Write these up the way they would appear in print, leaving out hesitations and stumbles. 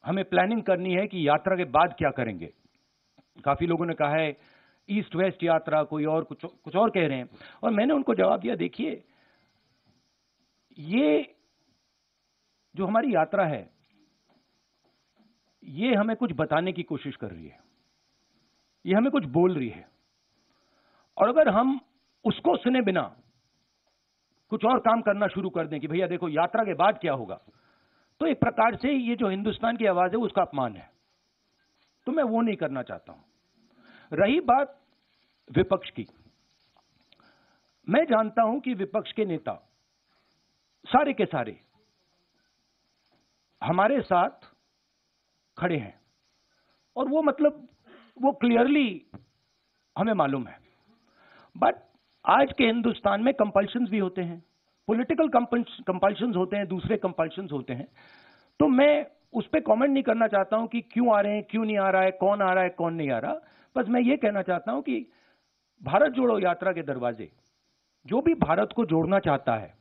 हमें प्लानिंग करनी है कि यात्रा के बाद क्या करेंगे। काफी लोगों ने कहा है ईस्ट वेस्ट यात्रा, कोई और कुछ और कह रहे हैं, और मैंने उनको जवाब दिया, देखिए ये जो हमारी यात्रा है ये हमें कुछ बताने की कोशिश कर रही है, ये हमें कुछ बोल रही है, और अगर हम उसको सुने बिना कुछ और काम करना शुरू कर दें कि भैया देखो यात्रा के बाद क्या होगा, तो एक प्रकार से ये जो हिंदुस्तान की आवाज है उसका अपमान है। तो मैं वो नहीं करना चाहता हूं। रही बात विपक्ष की, मैं जानता हूं कि विपक्ष के नेता सारे के सारे हमारे साथ खड़े हैं, और वो मतलब वो क्लियरली हमें मालूम है। बट आज के हिंदुस्तान में कंपल्शंस भी होते हैं, पॉलिटिकल कंपल्शंस होते हैं, दूसरे कंपल्शंस होते हैं। तो मैं उस पर कमेंट नहीं करना चाहता हूं कि क्यों आ रहे हैं, क्यों नहीं आ रहा है, कौन आ रहा है, कौन नहीं आ रहा। बस मैं ये कहना चाहता हूं कि भारत जोड़ो यात्रा के दरवाजे जो भी भारत को जोड़ना चाहता है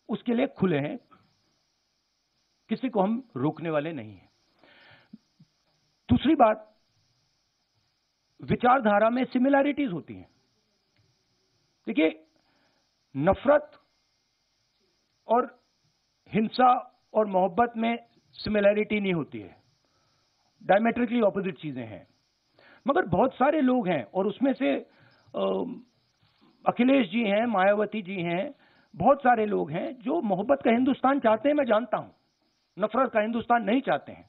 उसके लिए खुले हैं, किसी को हम रोकने वाले नहीं हैं। दूसरी बात, विचारधारा में सिमिलैरिटीज होती हैं। देखिए, नफरत और हिंसा और मोहब्बत में सिमिलैरिटी नहीं होती है, डायमेट्रिकली ऑपोजिट चीजें हैं। मगर बहुत सारे लोग हैं, और उसमें से अखिलेश जी हैं, मायावती जी हैं, बहुत सारे लोग हैं जो मोहब्बत का हिंदुस्तान चाहते हैं, मैं जानता हूं, नफरत का हिंदुस्तान नहीं चाहते हैं।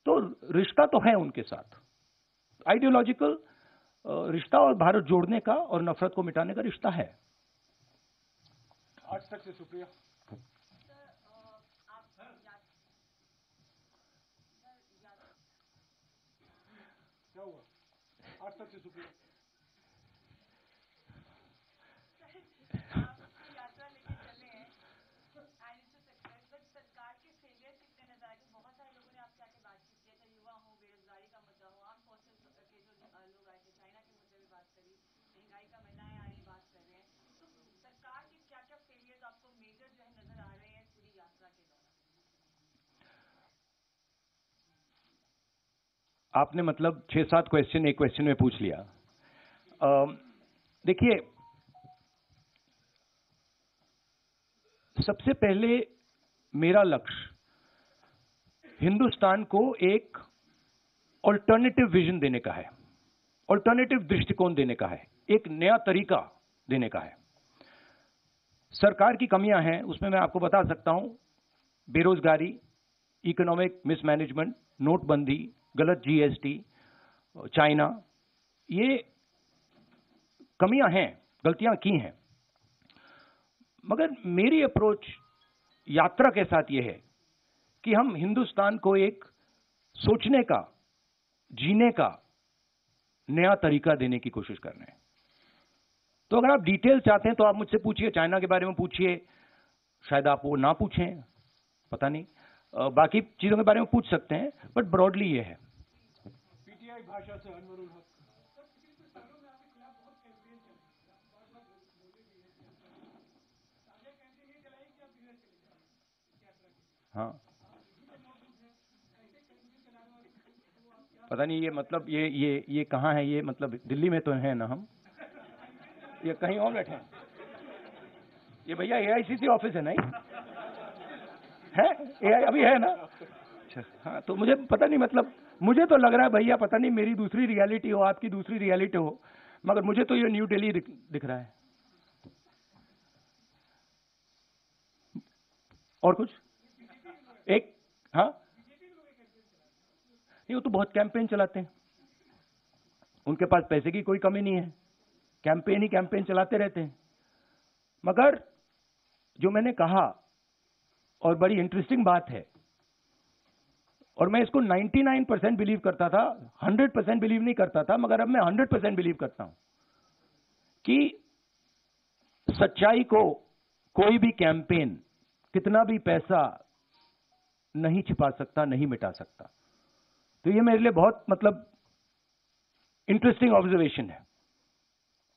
तो रिश्ता तो है उनके साथ, आइडियोलॉजिकल रिश्ता, और भारत जोड़ने का और नफरत को मिटाने का रिश्ता है। आज तक से शुक्रिया। क्या हुआ? आज तक से शुक्रिया। यात्रा लेके चले हैं, सरकार के फेलियर कितने नजर आए? बहुत सारे लोगों ने आपसे आके बातचीत किया, चाहे युवा हो, बेरोजगारी का मुद्दा हो, आर्म फोर्सेस के जो लोग आए थे, चाइना के मुद्दे पे बात करी, महंगाई का, महिलाएं आ रही बात कर रहे हैं। तो सरकार के क्या क्या फेलियर्स आपको मेजर जो है नजर आ रहे हैं पूरी यात्रा के दौरान? आपने मतलब 6-7 क्वेश्चन एक क्वेश्चन में पूछ लिया। देखिए, सबसे पहले मेरा लक्ष्य हिंदुस्तान को एक ऑल्टरनेटिव विजन देने का है, ऑल्टरनेटिव दृष्टिकोण देने का है, एक नया तरीका देने का है। सरकार की कमियां हैं, उसमें मैं आपको बता सकता हूं, बेरोजगारी, इकोनॉमिक मिसमैनेजमेंट, नोटबंदी, गलत जीएसटी, चाइना, ये कमियां हैं, गलतियां की हैं। मगर मेरी अप्रोच यात्रा के साथ यह है कि हम हिंदुस्तान को एक सोचने का, जीने का नया तरीका देने की कोशिश कर रहे हैं। तो अगर आप डिटेल चाहते हैं तो आप मुझसे पूछिए, चाइना के बारे में पूछिए, शायद आप वो ना पूछें, पता नहीं, बाकी चीजों के बारे में पूछ सकते हैं, बट ब्रॉडली ये है। पीटीआई भाषा से अनवरुल हक। हाँ, पता नहीं ये मतलब ये कहाँ है, ये मतलब दिल्ली में तो है ना हम, ये कहीं और बैठे हैं? ये भैया एआईसीसी ऑफिस है नहीं है? एआई अभी है ना? अच्छा, हाँ, तो मुझे पता नहीं, मतलब मुझे तो लग रहा है भैया पता नहीं मेरी दूसरी रियलिटी हो, आपकी दूसरी रियलिटी हो, मगर मुझे तो ये न्यू दिल्ली दिख रहा है। और कुछ एक, हाँ, नहीं, वो तो बहुत कैंपेन चलाते हैं, उनके पास पैसे की कोई कमी नहीं है, कैंपेन ही कैंपेन चलाते रहते हैं। मगर जो मैंने कहा, और बड़ी इंटरेस्टिंग बात है, और मैं इसको 99% बिलीव करता था, 100% बिलीव नहीं करता था, मगर अब मैं 100% बिलीव करता हूं कि सच्चाई को कोई भी कैंपेन, कितना भी पैसा नहीं छिपा सकता, नहीं मिटा सकता। तो ये मेरे लिए बहुत मतलब इंटरेस्टिंग ऑब्जर्वेशन है।